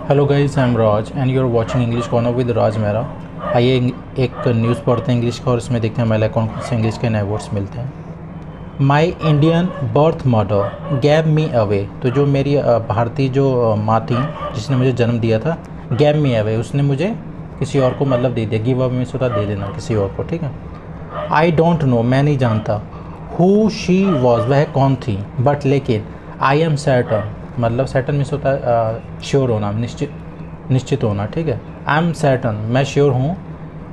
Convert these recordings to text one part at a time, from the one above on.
Hello guys, I am Raj and you are watching English corner with Raj Mehra. आइए एक news पढ़ते हैं इंग्लिश का और इसमें देखते हैं हमारे कौन कौन से इंग्लिश के नए वर्ड्स मिलते हैं। My Indian birth mother gave me away, तो जो मेरी भारतीय जो माँ थी जिसने मुझे जन्म दिया था, गैव मी अवे, उसने मुझे किसी और को मतलब दे दिया। गिव अवे में होता दे देना किसी और को, ठीक है। आई डोंट नो, मैं नहीं जानता। हु शी वॉज, वह कौन थी। बट लेकिन आई एम सर्टन, मतलब सर्टन मीन्स होता है श्योर होना, निश्चित होना, ठीक है। आई एम सर्टन, मैं श्योर हूँ।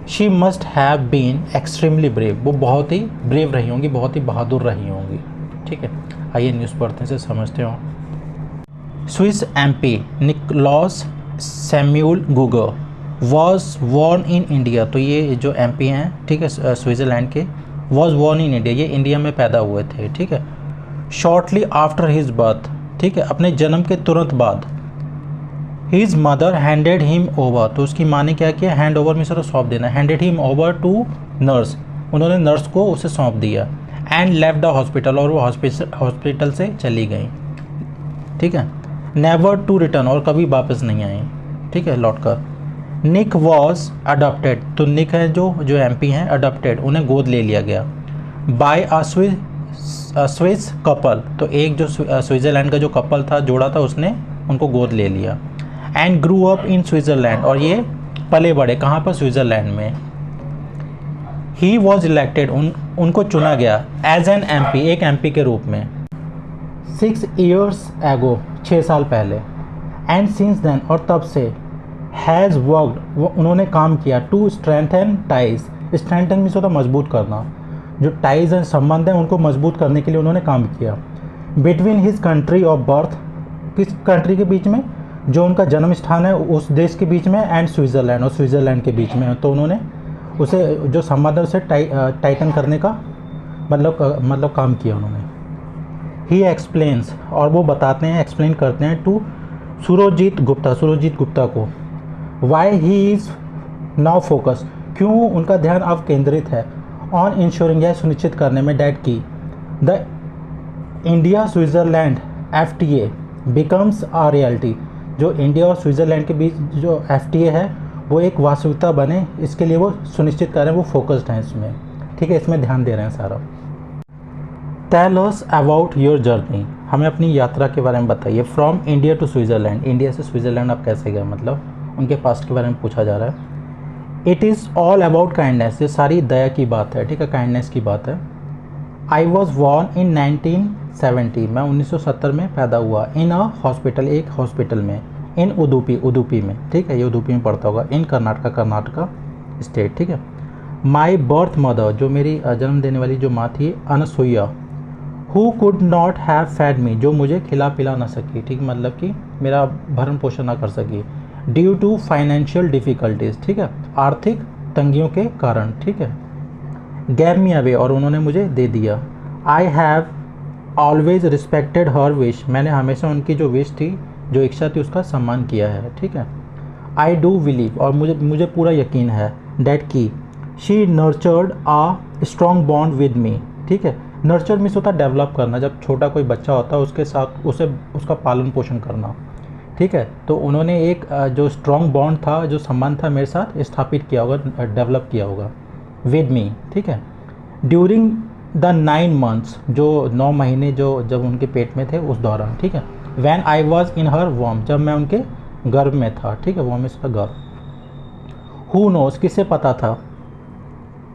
She must have been extremely brave, वो बहुत ही ब्रेव रही होंगी, बहुत ही बहादुर रही होंगी, ठीक है। आइए न्यूज़ पढ़ते हैं, समझते हो। Swiss MP Nicholas Samuel Gugger was born in India, तो ये जो एमपी हैं, ठीक है, स्विट्ज़रलैंड के, वॉज बॉर्न इन इंडिया, ये इंडिया में पैदा हुए थे, ठीक है। शॉर्टली आफ्टर हिज बर्थ, ठीक है, अपने जन्म के तुरंत बाद। His mother handed him over, तो उसकी माँ ने क्या किया, हैंड ओवर में सौंप देना, handed him over to nurse, उन्होंने नर्स को उसे सौंप दिया। एंड लेफ्ट द हॉस्पिटल, और वो हॉस्पिटल से चली गई, ठीक है। नेवर टू रिटर्न, और कभी वापस नहीं आई, ठीक है, लौट कर। निक वॉज अडॉप्टेड, तो निक है जो एमपी हैं, अडॉप्टेड, उन्हें गोद ले लिया गया। बाय अ स्विस कपल, तो एक जो स्विट्ज़रलैंड का जो कपल था, जोड़ा था, उसने उनको गोद ले लिया। And Guru up in Switzerland, और ये पले बड़े कहाँ पर, स्विट्ज़रलैंड में। ही वॉज इलेक्टेड, उनको चुना गया एज एन एमपी, एक एमपी के रूप में, 6 years एगो, 6 साल पहले। एंड सिंस देन, और तब से, हैज़ वर्कड, वो उन्होंने काम किया, to strengthen ties, strengthen means होता मजबूत करना, जो टाइज हैं, संबंध हैं, उनको मजबूत करने के लिए उन्होंने काम किया। Between his country of birth, किस कंट्री के बीच में, जो उनका जन्म स्थान है उस देश के बीच में, एंड स्विट्ज़रलैंड, और स्विट्ज़रलैंड के बीच में, तो उन्होंने उसे जो संबंध है उसे टाइटन करने का मतलब काम किया उन्होंने। ही एक्सप्लेन्स, और वो बताते हैं, एक्सप्लेन करते हैं, टू सुरजीत गुप्ता को, why he is now focus, क्यों उनका ध्यान अब केंद्रित है, ऑन इंश्योरिंग, यह सुनिश्चित करने में, डैट की the India Switzerland FTA becomes a reality, जो इंडिया और स्विट्ज़रलैंड के बीच जो FTA है वो एक वास्तविकता बने, इसके लिए वो सुनिश्चित कर रहे हैं, वो फोकस्ड हैं इसमें, ठीक है, इसमें ध्यान दे रहे हैं सारा। Tell us about your journey, हमें अपनी यात्रा के बारे में बताइए। From India to Switzerland, India से स्विट्ज़रलैंड आप कैसे गए, मतलब उनके पास्ट के बारे में पूछा जा रहा है। It is all about kindness, ये सारी दया की बात है, ठीक है, काइंडनेस की बात है। आई वॉज बॉर्न इन 1970, मैं 1970 में पैदा हुआ। इन अ हॉस्पिटल, एक हॉस्पिटल में। इन उदुपी में, ठीक है, ये उदुपी में पड़ता होगा। इन कर्नाटका स्टेट, ठीक है। माई बर्थ मदर, जो मेरी जन्म देने वाली जो माँ थी, Anasuya, who could not have fed me, जो मुझे खिला पिला ना सकी, ठीक, मतलब कि मेरा भरण पोषण ना कर सकी। ड्यू टू फाइनेंशियल डिफ़िकल्टीज़, ठीक है, आर्थिक तंगियों के कारण, ठीक है। गैव मी अवे, और उन्होंने मुझे दे दिया। I have always respected her wish, मैंने हमेशा उनकी जो विश थी, जो इच्छा थी, उसका सम्मान किया है, ठीक है। आई डू बिलीव, और मुझे पूरा यकीन है, डैट की she nurtured a strong bond with me, ठीक है। नर्चर मीन्स होता है डेवलप करना, जब छोटा कोई बच्चा होता है उसके साथ उसका पालन पोषण करना, ठीक है। तो उन्होंने एक जो स्ट्रॉन्ग बॉन्ड था, जो संबंध था, मेरे साथ स्थापित किया होगा, डेवलप किया होगा, विद मी, ठीक है। ड्यूरिंग द 9 months, जो 9 महीने जो जब उनके पेट में थे उस दौरान, ठीक है। When I was in her वॉर्म, जब मैं उनके गर्भ में था, ठीक है, वॉर्म इसका गर्भ। हु नोस, किसे पता था।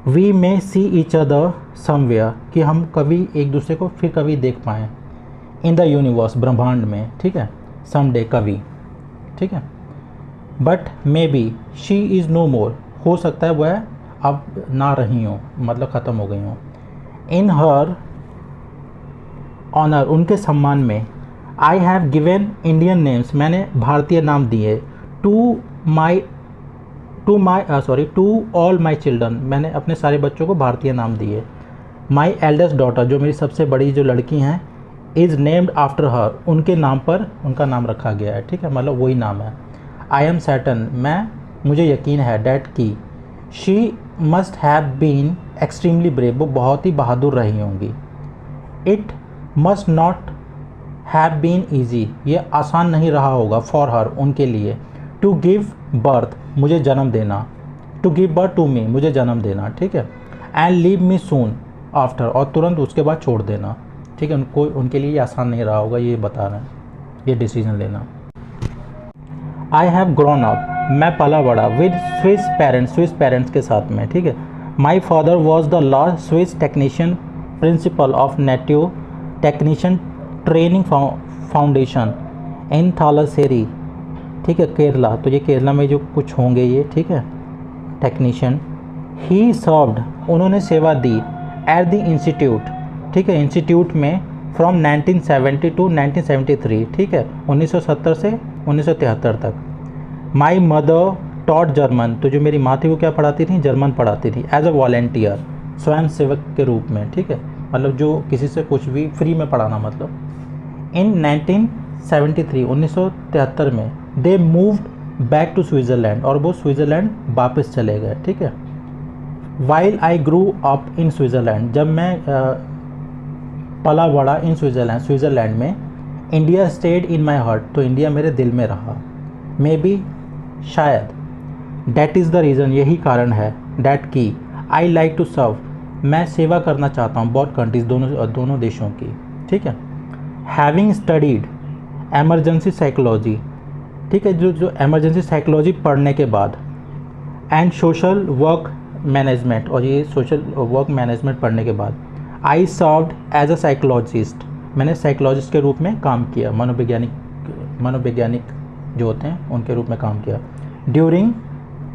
We may see each other somewhere, कि हम कभी एक दूसरे को फिर कभी देख पाएँ। इन द यूनिवर्स, ब्रह्मांड में, ठीक है, समडे, कभी, ठीक है। But may be she is no more, हो सकता है वह अब ना रही हो, मतलब ख़त्म हो गई हो। इन हर ऑनर, उनके सम्मान में। I have given Indian names, मैंने भारतीय नाम दिए। टू ऑल माई चिल्ड्रन, मैंने अपने सारे बच्चों को भारतीय नाम दिए। माई एल्डेस्ट डॉटर, जो मेरी सबसे बड़ी जो लड़की हैं, इज़ नेम्ड आफ्टर हर, उनके नाम पर उनका नाम रखा गया है, ठीक है, मतलब वही नाम है। आई एम सर्टन, मुझे यकीन है, डैट की she must have been extremely brave, वो बहुत ही बहादुर रही होंगी। It must not have been easy, ये आसान नहीं रहा होगा, फॉर हर, उनके लिए। टू गिव बर्थ, मुझे जन्म देना, to give birth to me, मुझे जन्म देना, ठीक है, and leave me soon after, और तुरंत उसके बाद छोड़ देना, ठीक है। उनको उनके लिए ये आसान नहीं रहा होगा, ये बता रहे हैं, ये डिसीजन लेना। आई हैव ग्रोन अप, मैं पला बड़ा विद स्विस पेरेंट्स के साथ में, ठीक है। My father was the last Swiss technician principle of native technician training foundation इन थालासेरी, ठीक है, केरला। तो ये केरला में जो कुछ होंगे ये, ठीक है, टेक्नीशियन। ही सर्व्ड, उन्होंने सेवा दी एट द इंस्टीट्यूट, ठीक है, इंस्टीट्यूट में फ्रॉम 1970 टू 1973, ठीक है, 1970 से 1973 तक। माई मदर टॉट जर्मन, तो जो मेरी माँ थी वो क्या पढ़ाती थी, जर्मन पढ़ाती थी, एज अ वॉलेंटियर, स्वयं सेवक के रूप में, ठीक है, मतलब जो किसी से कुछ भी फ्री में पढ़ाना मतलब। इन 1973 1973 में they moved back to Switzerland, और वो स्विट्ज़रलैंड वापस चले गए, ठीक है। While I grew up in Switzerland, जब मैं पला बड़ा इन स्विट्ज़रलैंड में, India stayed in my heart, तो इंडिया मेरे दिल में रहा। मे बी, शायद, डैट इज़ द रीज़न, यही कारण है, डैट की, आई लाइक टू सर्व, मैं सेवा करना चाहता हूँ बोथ कंट्रीज़, दोनों देशों की, ठीक है। हैविंग स्टडीड एमरजेंसी साइकोलॉजी, ठीक है, जो एमरजेंसी साइकोलॉजी पढ़ने के बाद, एंड सोशल वर्क मैनेजमेंट, और ये सोशल वर्क मैनेजमेंट पढ़ने के बाद, आई सर्व्ड एज अ साइकोलॉजिस्ट, मैंने साइकोलॉजिस्ट के रूप में काम किया, मनोवैज्ञानिक जो होते हैं उनके रूप में काम किया। ड्यूरिंग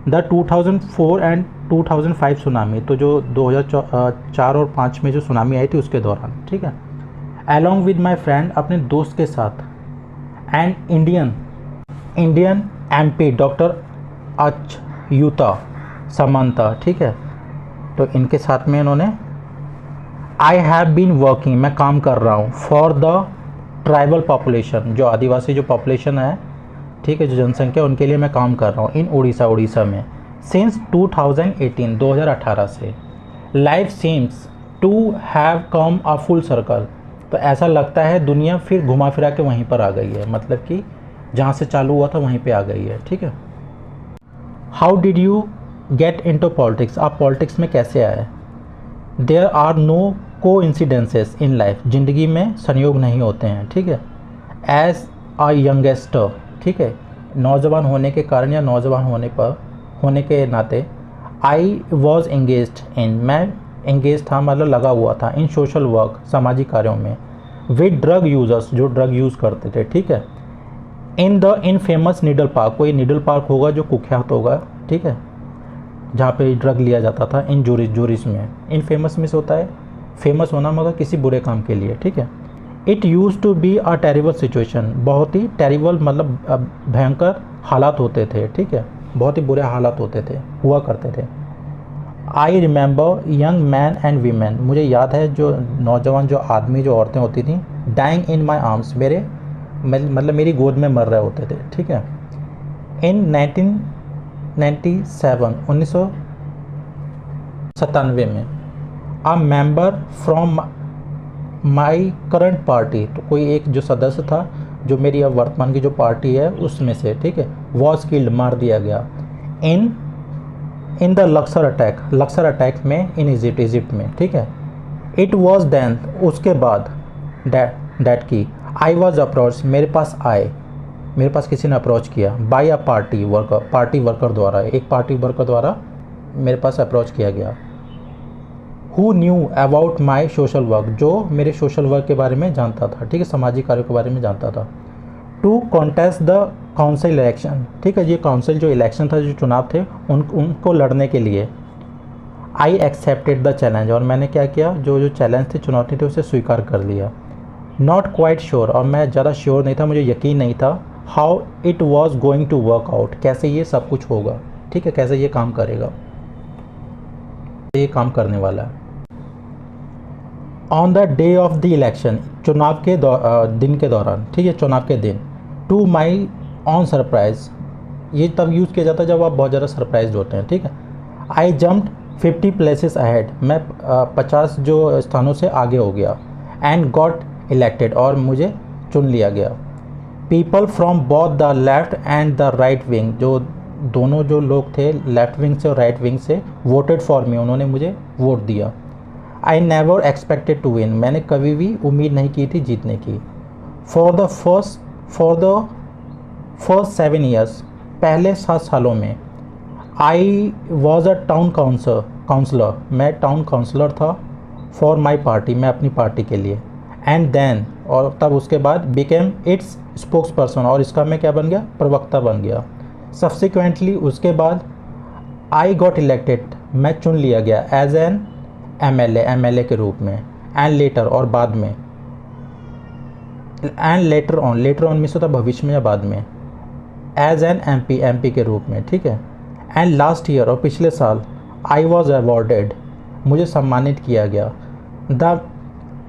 द 2004 एंड 2005 सुनामी, तो जो 2004 और 5 में जो सुनामी आई थी उसके दौरान, ठीक है। अलॉन्ग विद माई फ्रेंड, अपने दोस्त के साथ, and Indian MP doctor Achyuta Samantha, ठीक है, तो इनके साथ में इन्होंने, आई हैव बीन वर्किंग, मैं काम कर रहा हूँ, फॉर द ट्राइबल पॉपुलेशन, जो आदिवासी जो पॉपुलेशन है, ठीक है, जो जनसंख्या, उनके लिए मैं काम कर रहा हूँ, इन उड़ीसा में, सिंस 2018 2018 से। Life seems to have come a full circle, तो ऐसा लगता है दुनिया फिर घुमा फिरा के वहीं पर आ गई है, मतलब कि जहाँ से चालू हुआ था वहीं पे आ गई है, ठीक है। How did you get into politics, आप पॉलिटिक्स में कैसे आए। देयर आर नो को इंसिडेंसेस इन लाइफ, ज़िंदगी में संयोग नहीं होते हैं, ठीक है। एज अ यंगेस्टर, ठीक है, नौजवान होने के कारण या नौजवान होने के नाते, आई वॉज एंगेज्ड इन, मैं एंगेज था मतलब लगा हुआ था, इन सोशल वर्क, सामाजिक कार्यों में, विद ड्रग यूजर्स, जो ड्रग यूज़ करते थे, ठीक है। In the infamous needle park, कोई नीडल पार्क होगा जो कुख्यात होगा, ठीक है, जहाँ पे ड्रग लिया जाता था, इन जोरिस में, इनफेमस में से होता है फेमस होना मगर किसी बुरे काम के लिए, ठीक है। It use to be a terrible situation, बहुत ही टेरिबल मतलब भयंकर हालात होते थे, ठीक है, बहुत ही बुरे हालात होते थे, हुआ करते थे। I remember young man and women, मुझे याद है जो नौजवान जो आदमी जो औरतें होती थी, डाइंग इन माई आर्म्स, मेरे मतलब मेरी गोद में मर रहे होते थे, ठीक है। इन 1997 1997 में, a member from my current party, तो कोई एक जो सदस्य था जो मेरी अब वर्तमान की जो पार्टी है उसमें से, ठीक है, वॉज किल्ड, मार दिया गया, इन द लक्सर अटैक में, इन इजिप्ट में, ठीक है। इट वॉज देन, उसके बाद, डैट की, आई वॉज अप्रोच, मेरे पास किसी ने अप्रोच किया, बाई अ पार्टी वर्कर द्वारा, एक पार्टी वर्कर द्वारा मेरे पास अप्रोच किया गया। Who knew about my social work, जो मेरे सोशल वर्क के बारे में जानता था, ठीक है, सामाजिक कार्यों के बारे में जानता था। To contest the council election, ठीक है, ये काउंसिल जो इलेक्शन था, जो चुनाव थे, उनको लड़ने के लिए। आई एक्सेप्टेड द चैलेंज, और मैंने क्या किया, जो चैलेंज थे, चुनौती थी, उसे स्वीकार कर लिया। नॉट क्वाइट श्योर, और मैं ज़्यादा श्योर नहीं था, मुझे यकीन नहीं था, how it was going to work out, कैसे ये सब कुछ होगा, ठीक है, कैसे ये काम करेगा, ये काम करने वाला है। On the day of the election, चुनाव के दिन के दौरान, ठीक है, चुनाव के दिन, टू माई ऑन सरप्राइज, ये तब यूज़ किया जाता है जब आप बहुत ज़्यादा सरप्राइज होते हैं, ठीक है। आई जम्प्ड 50 प्लेसेस अहेड, मैं 50 जो स्थानों से आगे हो गया, एंड गॉट इलेक्टेड, और मुझे चुन लिया गया। People from both the left and the right wing, जो दोनों जो लोग थे लेफ्ट विंग से और राइट विंग से, वोटेड फॉर मी, उन्होंने मुझे वोट दिया। I never expected to win, मैंने कभी भी उम्मीद नहीं की थी जीतने की। फॉर द फर्स्ट 7 ईयर्स, पहले 7 सालों में, I was a town councillor, मैं टाउन काउंसलर था फॉर माई पार्टी, मैं अपनी पार्टी के लिए। एंड देन, और तब उसके बाद, बिकेम इट्स स्पोक्स पर्सन, और इसका मैं क्या बन गया, प्रवक्ता बन गया। सब्सिक्वेंटली उसके बाद, आई गॉट इलेक्टेड, मैं चुन लिया गया एज एन एमएलए के रूप में। एंड लेटर, और बाद में, एंड लेटर ऑन मीन्स होता भविष्य में या बाद में, एज एन एमपी के रूप में, ठीक है। एंड लास्ट ईयर, और पिछले साल, आई वॉज अवॉर्डेड, मुझे सम्मानित किया गया, the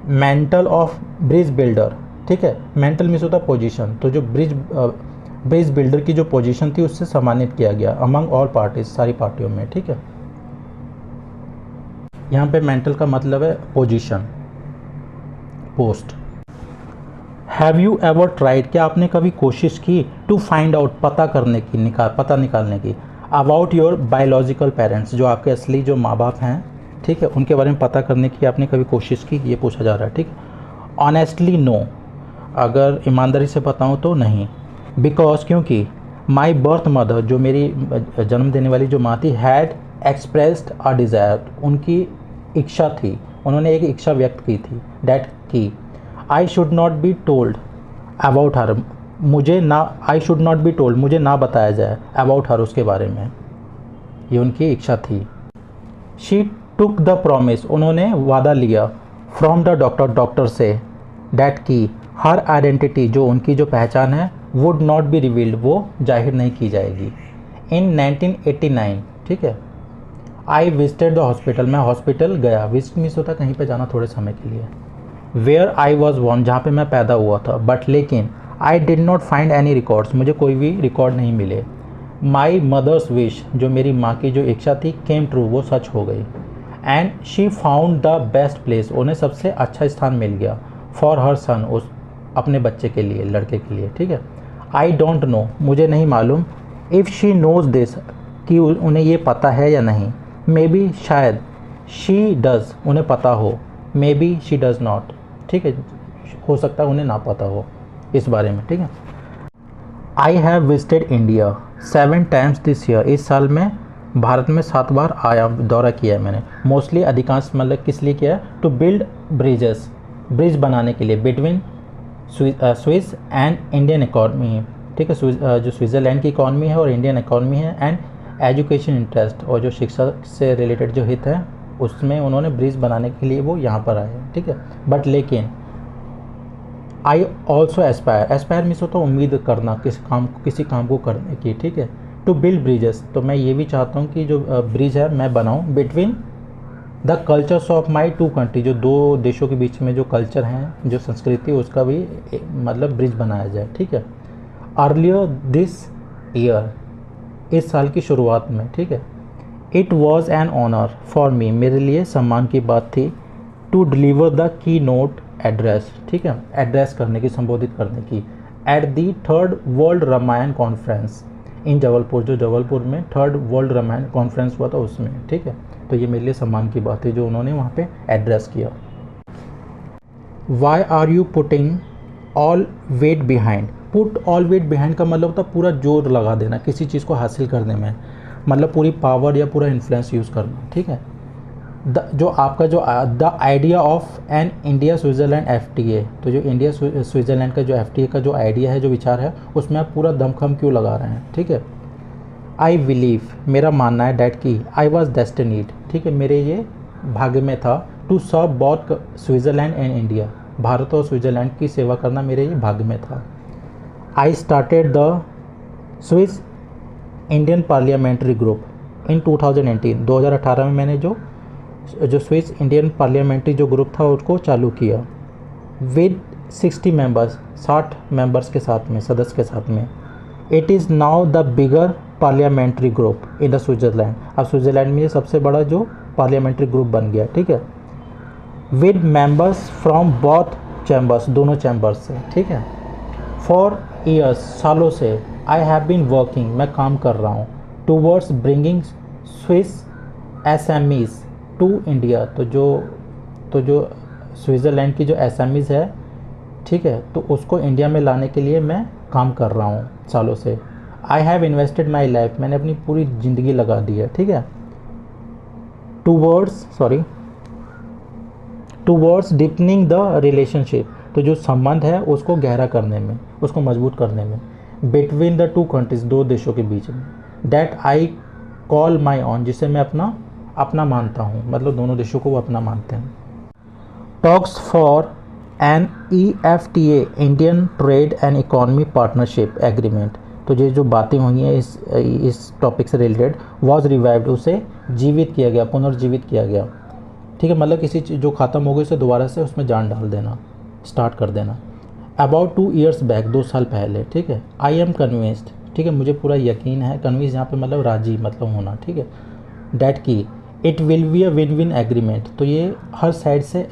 mental of bridge builder, ठीक है। मेंटल मीन्स होता पोजीशन, तो जो ब्रिज बिल्डर की जो पोजीशन थी उससे सम्मानित किया गया अमंग ऑल पार्टीज, सारी पार्टियों में, ठीक है। यहाँ पे मेंटल का मतलब है position, post. Have you ever tried, क्या आपने कभी कोशिश की, टू फाइंड आउट, पता करने की, पता निकालने की, अबाउट योर बायोलॉजिकल पेरेंट्स, जो आपके असली जो माँ बाप हैं, ठीक है, उनके बारे में पता करने की आपने कभी कोशिश की, ये पूछा जा रहा है, ठीक है। ऑनेस्टली नो, अगर ईमानदारी से बताऊँ तो नहीं। बिकॉज, क्योंकि माई बर्थ मदर, जो मेरी जन्म देने वाली जो माँ थी, हैड एक्सप्रेस्ड अ डिज़ायर, उनकी इच्छा थी, उन्होंने एक इच्छा व्यक्त की थी, डैट की I should not be told about her, मुझे ना, I should not be told, मुझे ना बताया जाए अबाउट हर, उसके बारे में, ये उनकी इच्छा थी। शी टुक द प्रॉमिस, उन्होंने वादा लिया, फ्रॉम द डॉक्टर से, डैट की हर आइडेंटिटी, जो उनकी जो पहचान है, वुड नॉट बी रिवील्ड, वो जाहिर नहीं की जाएगी। इन 1989, ठीक है, आई विजिटेड द हॉस्पिटल, मैं हॉस्पिटल गया, विजिट मीन्स होता कहीं पे जाना थोड़े समय के लिए। वेयर आई वॉज बॉर्न, जहाँ पे मैं पैदा हुआ था, बट लेकिन I did not find any records, मुझे कोई भी रिकॉर्ड नहीं मिले। माई मदर्स विश, जो मेरी माँ की जो इच्छा थी, केम ट्रू, वो सच हो गई। And she found the best place, उन्हें सबसे अच्छा स्थान मिल गया, फॉर हर सन, उस अपने बच्चे के लिए, लड़के के लिए, ठीक है। आई डोंट नो, मुझे नहीं मालूम, इफ़ शी नोज दिस, कि उन्हें ये पता है या नहीं। मे बी, शायद, शी डज़, उन्हें पता हो, मे बी शी डज़ नॉट, ठीक है, हो सकता है उन्हें ना पता हो इस बारे में, ठीक है। I have visited India 7 times this year, इस साल में भारत में 7 बार आया, दौरा किया है मैंने। मोस्टली, अधिकांश, मतलब किस लिए किया है, टू बिल्ड ब्रिजेस, ब्रिज बनाने के लिए, between Swiss and Indian economy, ठीक है, जो स्विट्ज़रलैंड की इकॉनमी है और इंडियन इकॉनमी है। एंड एजुकेशन इंटरेस्ट, और जो शिक्षा से रिलेटेड जो हित है, उसमें उन्होंने ब्रिज बनाने के लिए वो यहाँ पर आए हैं, ठीक है। बट लेकिन, आई ऑल्सो एस्पायर मीन्स होता है उम्मीद करना, किसी काम को करने की, ठीक है। टू बिल्ड ब्रिजेस, तो मैं ये भी चाहता हूँ कि जो ब्रिज है मैं बनाऊँ, between the cultures of my 2 country, जो 2 देशों के बीच में जो कल्चर हैं, जो संस्कृति, उसका भी मतलब ब्रिज बनाया जाए, ठीक है। अर्लियर दिस ईयर, इस साल की शुरुआत में, ठीक है। It was an honour for me, मेरे लिए सम्मान की बात थी, to deliver the keynote address, ठीक है, एड्रेस करने की, संबोधित करने की, at the 3rd world Ramayana conference in Jabalpur, जो जबलपुर में 3rd वर्ल्ड रामायण कॉन्फ्रेंस हुआ था उसमें, ठीक है। तो ये मेरे लिए सम्मान की बात है जो उन्होंने वहाँ पे एड्रेस किया। Why are you putting all weight behind, put all weight behind का मतलब होता है पूरा जोर लगा देना किसी चीज़ को हासिल करने में, मतलब पूरी पावर या पूरा इन्फ्लुएंस यूज़ करना, ठीक है। जो आपका जो the idea of an India Switzerland FTA, तो जो इंडिया स्विट्ज़रलैंड का जो FTA का जो आइडिया है, जो विचार है, उसमें आप पूरा दमखम क्यों लगा रहे हैं, ठीक है। आई बिलीव, मेरा मानना है, डैट की आई वॉज डेस्टिनीड, ठीक है, मेरे ये भाग्य में था, to serve both Switzerland and India, Bharat और स्विट्ज़रलैंड की सेवा करना मेरे ये भाग्य में था। I started the Swiss Indian parliamentary group in 2018 में मैंने जो स्विस इंडियन पार्लियामेंट्री जो ग्रुप था उसको चालू किया, विद 60 मेंबर्स, 60 मेंबर्स के साथ में, सदस्य के साथ में। It is now the bigger parliamentary group in the Switzerland, अब स्विट्ज़रलैंड में ये सबसे बड़ा जो पार्लियामेंट्री ग्रुप बन गया, ठीक है। With members from both chambers, दोनों चैम्बर्स से, ठीक है। फॉर ईयर्स सालों से, आई हैव बीन वर्किंग मैं काम कर रहा हूँ, towards bringing Swiss SMEs to India. तो जो स्विट्ज़रलैंड की जो एसएमईज है, ठीक है, तो उसको इंडिया में लाने के लिए मैं काम कर रहा हूँ सालों से। I have invested my life, मैंने अपनी पूरी ज़िंदगी लगा दी है, ठीक है। टूवर्ड्स डीपनिंग द रिलेशनशिप, तो जो संबंध है उसको गहरा करने में, उसको मजबूत करने में, बिटवीन द टू कंट्रीज, दो देशों के बीच में, that I call my on, जिसे मैं अपना मानता हूँ, मतलब दोनों देशों को वो अपना मानते हैं। Talks for an EFTA Indian trade and economy partnership agreement, तो ये जो बातें हुई हैं इस टॉपिक से रिलेटेड, वॉज रिवाइव्ड, उसे जीवित किया गया, पुनर्जीवित किया गया, ठीक है, मतलब किसी चीज़ जो ख़त्म हो गई उसे दोबारा से उसमें जान डाल देना, स्टार्ट कर देना। अबाउट 2 years बैक, 2 साल पहले, ठीक है। आई एम कन्विंस्ड, ठीक है, मुझे पूरा यकीन है, कन्विंस यहाँ पे मतलब राजी, मतलब होना, ठीक है। डैट की it will be a win win agreement, तो ये हर साइड से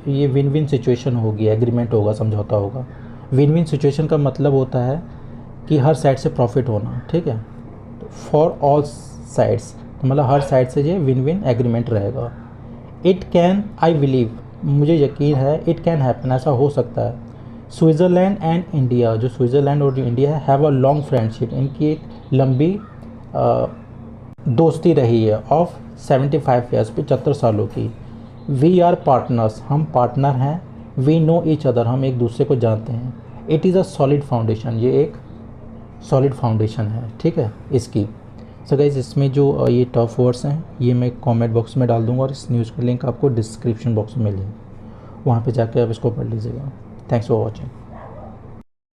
ये विन विन सिचुएशन होगी, एग्रीमेंट होगा, समझौता होगा। विन विन सिचुएशन का मतलब होता है कि हर साइड से प्रॉफिट होना, ठीक है, फॉर ऑल साइड्स, तो मतलब हर साइड से ये विन विन एग्रीमेंट रहेगा। इट कैन, आई बिलीव, मुझे यकीन है, इट कैन हैपन, ऐसा हो सकता है। स्विट्ज़रलैंड एंड इंडिया, जो स्विट्ज़रलैंड और जो इंडिया है, हैव अ लॉन्ग फ्रेंडशिप, इनकी एक लंबी दोस्ती रही है, ऑफ 75 years, 75 सालों की। वी आर पार्टनर्स, हम पार्टनर हैं। वी नो ईच अदर, हम एक दूसरे को जानते हैं। It is a solid foundation, ये एक सॉलिड फाउंडेशन है, ठीक है, इसकी। सो गाइस, इसमें जो ये टफ वर्ड्स हैं ये मैं कमेंट बॉक्स में डाल दूँगा, और इस न्यूज़ की लिंक आपको डिस्क्रिप्शन बॉक्स में मिलेगी, वहाँ पे जाके आप इसको पढ़ लीजिएगा। Thanks for watching.